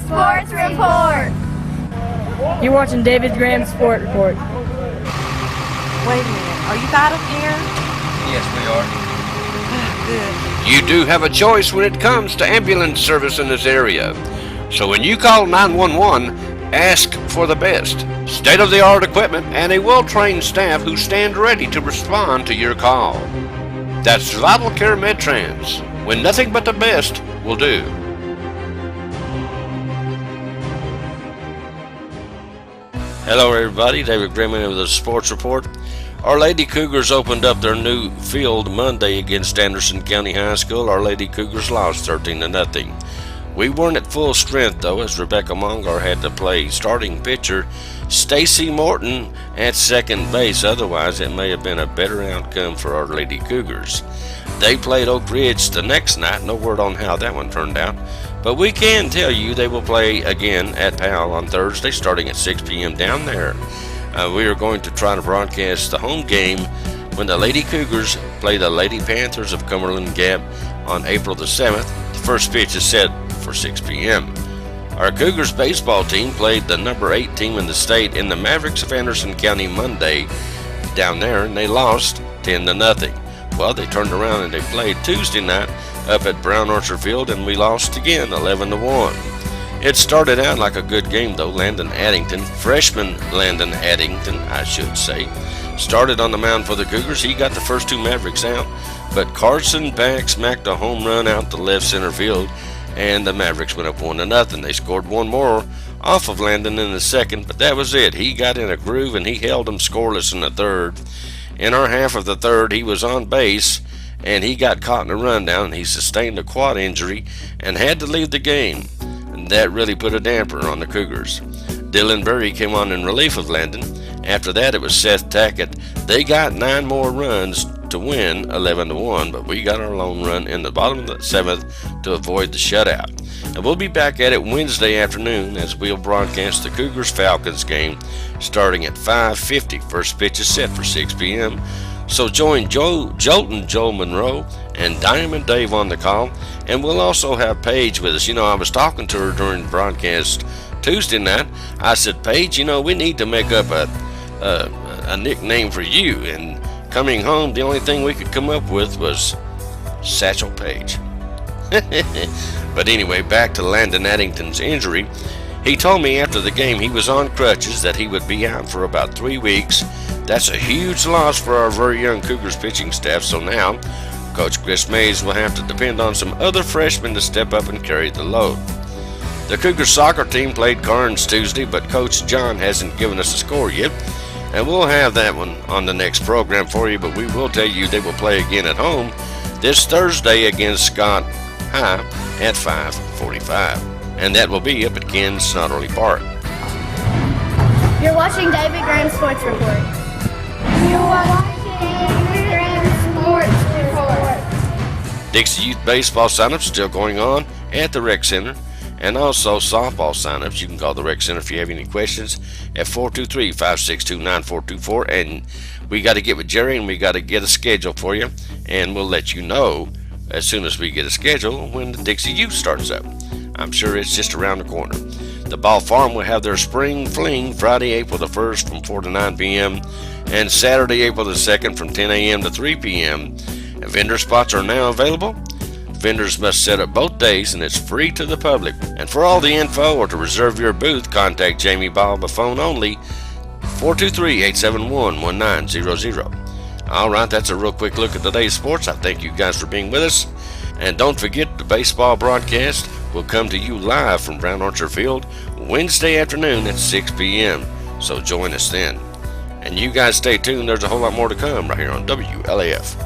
Sports Report. You're watching David Graham's Sport Report. Wait a minute. Are you out of air? Yes, we are. Good. You do have a choice when it comes to ambulance service in this area. So when you call 911, ask for the best, state-of-the-art equipment, and a well-trained staff who stand ready to respond to your call. That's Vital Care MedTrans, when nothing but the best will do. Hello everybody, David Graham with the Sports Report. Our Lady Cougars opened up their new field Monday against Anderson County High School. Our Lady Cougars lost 13-0. We weren't at full strength though, as Rebecca Mongar had to play starting pitcher Stacy Morton at second base. Otherwise, it may have been a better outcome for our Lady Cougars. They played Oak Ridge the next night. No word on how that one turned out. But we can tell you they will play again at Powell on Thursday starting at 6 p.m. down there. We are going to try to broadcast the home game when the Lady Cougars play the Lady Panthers of Cumberland Gap on April the 7th. The first pitch is set for 6 p.m. Our Cougars baseball team played the number 8 team in the state in the Mavericks of Anderson County Monday down there, and they lost 10-0. Well, they turned around and they played Tuesday night up at Brown Orchard Field, and we lost again 11-1. It started out like a good game though. Landon Addington, freshman Landon Addington, I should say, started on the mound for the Cougars. He got the first two Mavericks out, but Carson Pack smacked a home run out to left center field, and the Mavericks went up 1-0. They scored one more off of Landon in the second, but that was it. He got in a groove and he held them scoreless in the third. In our half of the third, he was on base and he got caught in a rundown. He sustained a quad injury and had to leave the game. And that really put a damper on the Cougars. Dylan Berry came on in relief of Landon. After that, it was Seth Tackett. They got 9 more runs to win 11-1, but we got our lone run in the bottom of the 7th to avoid the shutout. And we'll be back at it Wednesday afternoon as we'll broadcast the Cougars-Falcons game starting at 5:50. First pitch is set for 6 p.m. So join Jolton Joe Monroe and Diamond Dave on the call, and we'll also have Paige with us. You know, I was talking to her during the broadcast Tuesday night. I said, Paige, you know, we need to make up a nickname for you. And coming home, the only thing we could come up with was Satchel Paige. But anyway, back to Landon Addington's injury. He told me after the game he was on crutches, that he would be out for about 3 weeks. That's a huge loss for our very young Cougars pitching staff. So now, Coach Chris Mays will have to depend on some other freshmen to step up and carry the load. The Cougars soccer team played Carnes Tuesday, but Coach John hasn't given us a score yet. And we'll have that one on the next program for you, but we will tell you they will play again at home this Thursday against Scott High at 5:45. And that will be up at Ken Snodderly Park. You're watching David Graham Sports Report. You're watching David Graham Sports Report. Dixie Youth Baseball signups still going on at the Rec Center. And also softball signups. You can call the Rec Center if you have any questions at 423-562-9424. And we got to get with Jerry and we got to get a schedule for you. And we'll let you know as soon as we get a schedule when the Dixie Youth starts up. I'm sure it's just around the corner. The Ball Farm will have their spring fling Friday, April the 1st from 4 to 9 p.m. and Saturday, April the 2nd from 10 a.m. to 3 p.m. And vendor spots are now available. Vendors must set up both days and it's free to the public. And for all the info or to reserve your booth, contact Jamie Ball by phone only, 423-871-1900. All right, that's a real quick look at today's sports. I thank you guys for being with us. And don't forget, the baseball broadcast will come to you live from Brown Orchard Field Wednesday afternoon at 6 p.m. So join us then. And you guys stay tuned. There's a whole lot more to come right here on WLAF.